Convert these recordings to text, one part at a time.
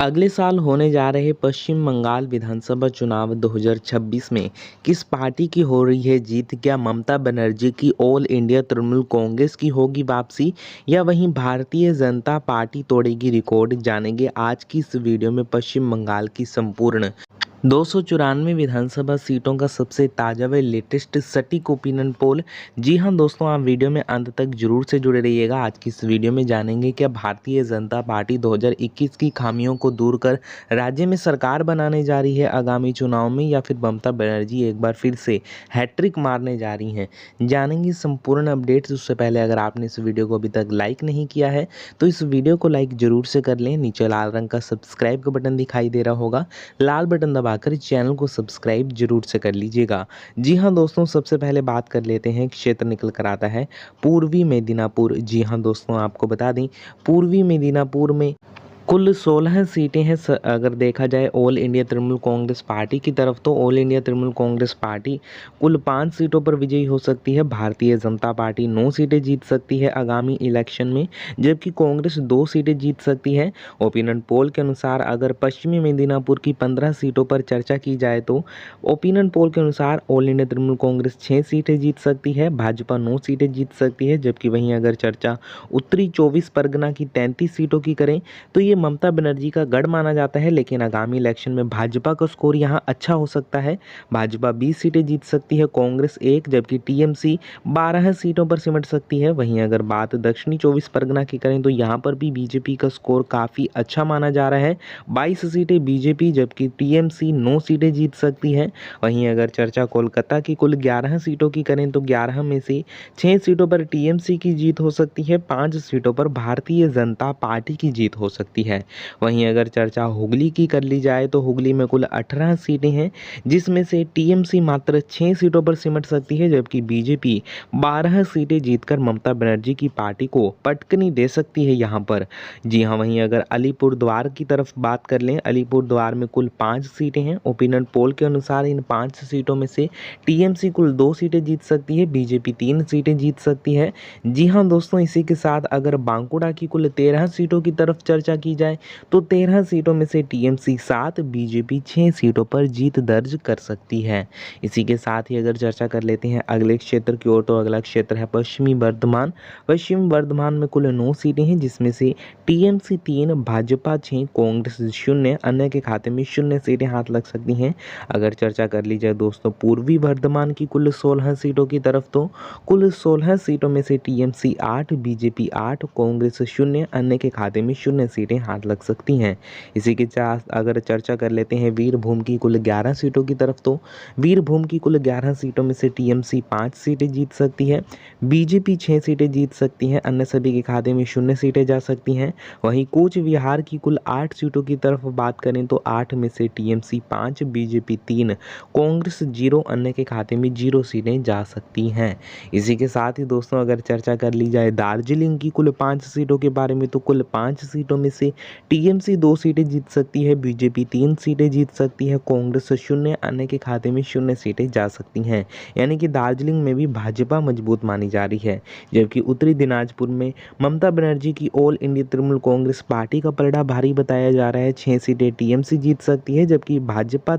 अगले साल होने जा रहे पश्चिम बंगाल विधानसभा चुनाव 2026 में किस पार्टी की हो रही है जीत? क्या ममता बनर्जी की ऑल इंडिया तृणमूल कांग्रेस की होगी वापसी या वहीं भारतीय जनता पार्टी तोड़ेगी रिकॉर्ड? जानेंगे आज की इस वीडियो में पश्चिम बंगाल की संपूर्ण 294 विधानसभा सीटों का सबसे ताज़ा व लेटेस्ट सटीक ओपिनियन पोल। जी हाँ दोस्तों, आप वीडियो में अंत तक जरूर से जुड़े रहिएगा। आज की इस वीडियो में जानेंगे क्या भारतीय जनता पार्टी 2021 की खामियों को दूर कर राज्य में सरकार बनाने जा रही है आगामी चुनाव में, या फिर ममता बनर्जी एक बार फिर से हैट्रिक मारने जा रही हैं। जानेंगे संपूर्ण अपडेट्स। उससे पहले अगर आपने इस वीडियो को अभी तक लाइक नहीं किया है तो इस वीडियो को लाइक जरूर से कर लें। नीचे लाल रंग का सब्सक्राइब का बटन दिखाई दे रहा होगा, लाल बटन दबाकर चैनल को सब्सक्राइब जरूर से कर लीजिएगा। जी हाँ दोस्तों, सबसे पहले बात कर लेते हैं क्षेत्र निकल कर आता है पूर्वी मेदिनीपुर। जी हाँ दोस्तों, आपको बता दें पूर्वी मेदिनीपुर में कुल 16 सीटें हैं। अगर देखा जाए all India Trinamool Congress party की तरफ तो all India Trinamool Congress party कुल 5 सीटों पर विजयी हो सकती है। भारतीय जनता पार्टी 9 सीटें जीत सकती है आगामी इलेक्शन में, जबकि कांग्रेस 2 सीटें जीत सकती है। ओपिनियन पोल के अनुसार अगर पश्चिमी मेदिनीपुर की 15 सीटों पर चर्चा की जाए तो ओपिनियन पोल के अनुसार ऑल इंडिया तृणमूल कांग्रेस 6 सीटें जीत सकती है, भाजपा 9 सीटें जीत सकती है। जबकि वहीं अगर चर्चा उत्तरी 24 परगना की 33 सीटों की करें तो ये ममता बनर्जी का गढ़ माना जाता है, लेकिन आगामी इलेक्शन में भाजपा का स्कोर यहां अच्छा हो सकता है। भाजपा 20 सीटें जीत सकती है, कांग्रेस 1, जबकि टीएमसी 12 सीटों पर सिमट सकती है। वहीं अगर बात दक्षिणी 24 परगना की करें तो यहां पर भी बीजेपी का स्कोर काफ़ी अच्छा माना जा रहा है, 22 सीटें बीजेपी, जबकि टीएमसी 9 सीटें जीत सकती है। वहीं अगर चर्चा कोलकाता की कुल 11 सीटों की करें तो 11 में से 6 सीटों पर टीएमसी की जीत हो सकती है, 5 सीटों पर भारतीय जनता पार्टी की जीत हो सकती है। वहीं अगर चर्चा हुगली की कर ली जाए तो हुगली में कुल 18 सीटें हैं, जिसमें से टीएमसी मात्र 6 सीटों पर सिमट सकती है, जबकि बीजेपी 12 सीटें जीतकर ममता बनर्जी की पार्टी को पटकनी दे सकती है यहां पर। जी हां, वहीं अगर अलीपुर द्वार की तरफ बात कर लें, अलीपुर द्वार में कुल 5 सीटें हैं। ओपिनियन पोल के अनुसार इन 5 सीटों में से टीएमसी कुल 2 सीटें जीत सकती है, बीजेपी 3 सीटें जीत सकती है। जी हाँ दोस्तों, इसी के साथ अगर बांकुड़ा की कुल 13 सीटों की तरफ चर्चा की जाए तो 13 सीटों में से टीएमसी 7, बीजेपी 6 सीटों पर जीत दर्ज कर सकती है। इसी के साथ ही अगर चर्चा कर लेते हैं अगले क्षेत्र की ओर तो अगला क्षेत्र है पश्चिमी वर्धमान। पश्चिम वर्धमान में कुल 9 सीटें हैं, जिसमें से टीएमसी 3, भाजपा 6, कांग्रेस 0, अन्य के खाते में 0 सीटें हाथ लग सकती हैं। अगर चर्चा कर ली जाए दोस्तों पूर्वी वर्धमान की कुल 16 सीटों की तरफ तो कुल 16 सीटों में से टीएमसी 8, बीजेपी 8, कांग्रेस 0, अन्य के खाते में 0 सीटें हाथ लग सकती हैं। इसी के साथ अगर चर्चा कर लेते हैं वीरभूम की कुल 11 सीटों की तरफ तो वीरभूम की कुल 11 सीटों में से टीएमसी 5 सीटें जीत सकती है, बीजेपी 6 सीटें जीत सकती हैं, अन्य सभी के खाते में 0 सीटें जा सकती हैं। वहीं कूच विहार की कुल 8 सीटों की तरफ बात करें तो 8 में से टीएमसी 5, बीजेपी 3, कांग्रेस 0, अन्य के खाते में 0 सीटें जा सकती हैं। इसी के साथ ही दोस्तों अगर चर्चा कर ली जाए दार्जिलिंग की कुल 5 सीटों के बारे में तो कुल 5 सीटों में से टीएमसी 2 सीटें जीत सकती है, बीजेपी 3 सीटें जीत सकती है, कांग्रेस 0, अन्य के खाते में 0 सीटें जा सकती हैं। यानी कि दार्जिलिंग में भी भाजपा मजबूत मानी जा रही है। जबकि उत्तरी दिनाजपुर में ममता बनर्जी की all India Trinamool Congress party का पलड़ा भारी बताया जा रहा है। 6 सीटें टीएमसी जीत सकती है, जबकि भाजपा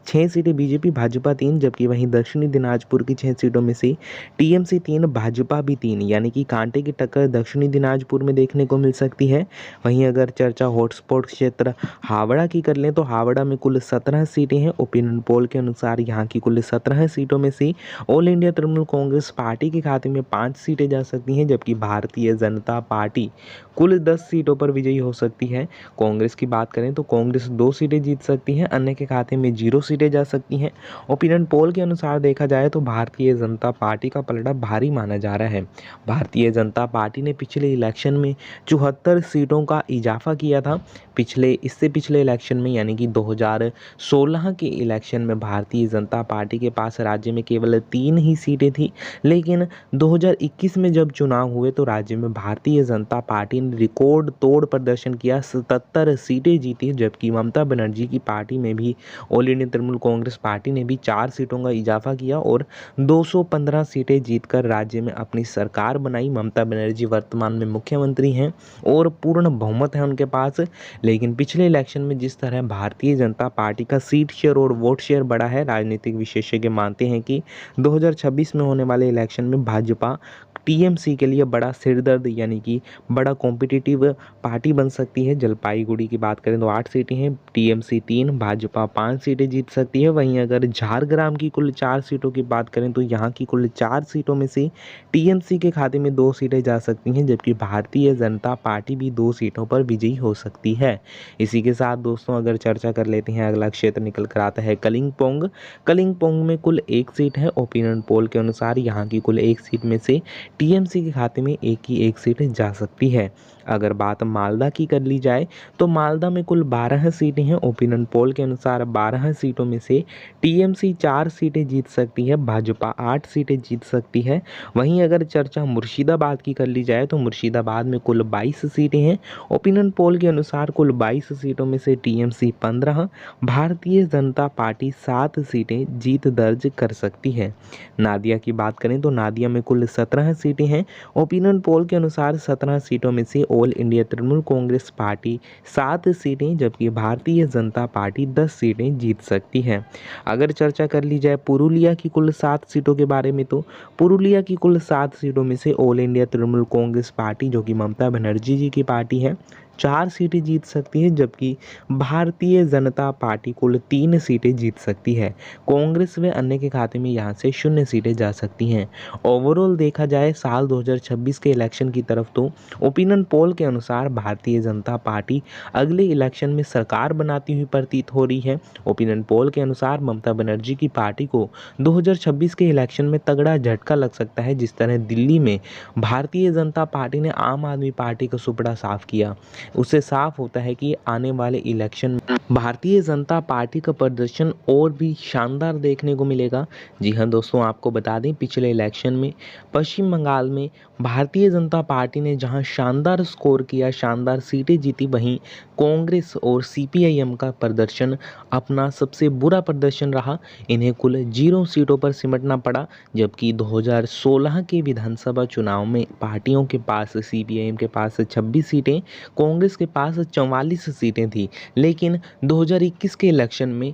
6 सीटें बीजेपी, भाजपा 3, जबकि वहीं दक्षिणी दिनाजपुर की 6 सीटों में से टीएमसी 3, भाजपा भी 3, यानी कि कांटे की टक्कर दक्षिणी दिनाजपुर में देखने को मिल सकती है। वहीं अगर चर्चा हॉटस्पॉट क्षेत्र हावड़ा की कर लें तो हावड़ा में कुल 17 सीटें हैं। ओपिनियन पोल के अनुसार यहाँ की कुल 17 सीटों में से all India Trinamool Congress party के खाते में 5 सीटें जा सकती हैं, जबकि भारतीय जनता पार्टी कुल 10 सीटों पर विजयी हो सकती है। कांग्रेस की बात करें तो कांग्रेस 2 सीटें जीत सकती हैं, अन्य के खाते में 0 सीटें जा सकती हैं। ओपिनियन पोल के अनुसार देखा जाए तो भारतीय जनता पार्टी का पलड़ा भारी माना जा रहा है। भारतीय जनता पार्टी ने पिछले इलेक्शन में 74 सीटों का इजाफा किया था। इससे पिछले इलेक्शन में यानी कि 2016 के इलेक्शन में भारतीय जनता पार्टी के पास राज्य में केवल 3 ही सीटें थी, लेकिन 2021 में जब चुनाव हुए तो राज्य में भारतीय जनता पार्टी ने रिकॉर्ड तोड़ प्रदर्शन किया, 77 सीटें जीती, जबकि ममता बनर्जी की पार्टी में भी all India Trinamool Congress party ने भी 4 सीटों का इजाफा किया और 215 सीटें जीतकर राज्य में अपनी सरकार बनाई। ममता बनर्जी वर्तमान में मुख्यमंत्री हैं और पूर्ण बहुमत है उनके पास। लेकिन पिछले इलेक्शन में जिस तरह भारतीय जनता पार्टी का सीट शेयर और वोट शेयर बढ़ा है, राजनीतिक विशेषज्ञ मानते हैं कि 2026 में होने वाले इलेक्शन में भाजपा टीएमसी के लिए बड़ा सिरदर्द यानी कि बड़ा कॉम्पिटिटिव पार्टी बन सकती है। जलपाईगुड़ी की बात करें तो 8 सीटें हैं, टीएमसी 3, भाजपा 5 सीटें जीत सकती है। वहीं अगर झारग्राम की कुल 4 सीटों की बात करें तो यहाँ की कुल 4 सीटों में से टीएमसी के खाते में 2 सीटें जा सकती हैं, जबकि भारतीय जनता पार्टी भी 2 सीटों पर विजयी हो सकती है। इसी के साथ दोस्तों अगर चर्चा कर लेते हैं, अगला क्षेत्र निकल कर आता है कलिंगपोंग। कलिंगपोंग में कुल 1 सीट है। ओपिनियन पोल के अनुसार यहाँ की कुल 1 सीट में से टीएमसी के खाते में एक सीट जा सकती है। अगर बात मालदा की कर ली जाए तो मालदा में कुल 12 सीटें हैं। ओपिनियन पोल के अनुसार 12 सीटों में से टीएमसी 4 सीटें जीत सकती है, भाजपा 8 सीटें जीत सकती है। वहीं अगर चर्चा मुर्शिदाबाद की कर ली जाए तो मुर्शिदाबाद में कुल 22 सीटें हैं। ओपिनियन पोल के अनुसार कुल 22 सीटों में से टीएमसी 15, भारतीय जनता पार्टी 7 सीटें जीत दर्ज कर सकती है। नादिया की बात करें तो नादिया में कुल 17 सीटें हैं। ओपिनियन पोल के अनुसार 17 सीटों में से all India Trinamool Congress party 7 सीटें, जबकि भारतीय जनता पार्टी 10 सीटें जीत सकती है। अगर चर्चा कर ली जाए पुरुलिया की कुल 7 सीटों के बारे में तो पुरुलिया की कुल 7 सीटों में से all India Trinamool Congress party, जो कि ममता बनर्जी जी की पार्टी है, 4 सीटें जीत सकती है, जबकि भारतीय जनता पार्टी कुल 3 सीटें जीत सकती है। कांग्रेस व अन्य के खाते में यहाँ से 0 सीटें जा सकती हैं। ओवरऑल देखा जाए साल 2026 के इलेक्शन की तरफ तो ओपिनियन पोल के अनुसार भारतीय जनता पार्टी अगले इलेक्शन में सरकार बनाती हुई प्रतीत हो रही है। ओपिनियन पोल के अनुसार ममता बनर्जी की पार्टी को 2026 के इलेक्शन में तगड़ा झटका लग सकता है। जिस तरह दिल्ली में भारतीय जनता पार्टी ने आम आदमी पार्टी का सुपड़ा साफ किया, उससे साफ होता है कि आने वाले इलेक्शन में भारतीय जनता पार्टी का प्रदर्शन और भी शानदार देखने को मिलेगा। जी हाँ दोस्तों, आपको बता दें पिछले इलेक्शन में पश्चिम बंगाल में भारतीय जनता पार्टी ने जहां शानदार स्कोर किया, शानदार सीटें जीती, वहीं कांग्रेस और सीपीआईएम का प्रदर्शन अपना सबसे बुरा प्रदर्शन रहा। इन्हें कुल 0 सीटों पर सिमटना पड़ा, जबकि 2016 के विधानसभा चुनाव में पार्टियों के पास, सीपीआईएम के पास 26 सीटें, कांग्रेस के पास 44 सीटें थी। लेकिन 2021 के इलेक्शन में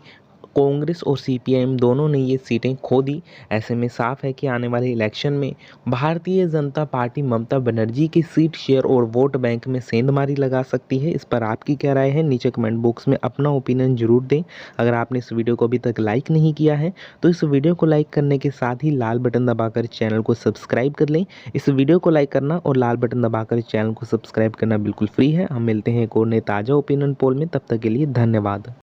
कांग्रेस और सीपीआईएम दोनों ने ये सीटें खो दी। ऐसे में साफ है कि आने वाले इलेक्शन में भारतीय जनता पार्टी ममता बनर्जी के सीट शेयर और वोट बैंक में सेंधमारी लगा सकती है। इस पर आपकी क्या राय है, नीचे कमेंट बॉक्स में अपना ओपिनियन जरूर दें। अगर आपने इस वीडियो को अभी तक लाइक नहीं किया है तो इस वीडियो को लाइक करने के साथ ही लाल बटन दबाकर चैनल को सब्सक्राइब कर लें। इस वीडियो को लाइक करना और लाल बटन दबाकर चैनल को सब्सक्राइब करना बिल्कुल फ्री है। हम मिलते हैं एक और नए ताज़ा ओपिनियन पोल में, तब तक के लिए धन्यवाद।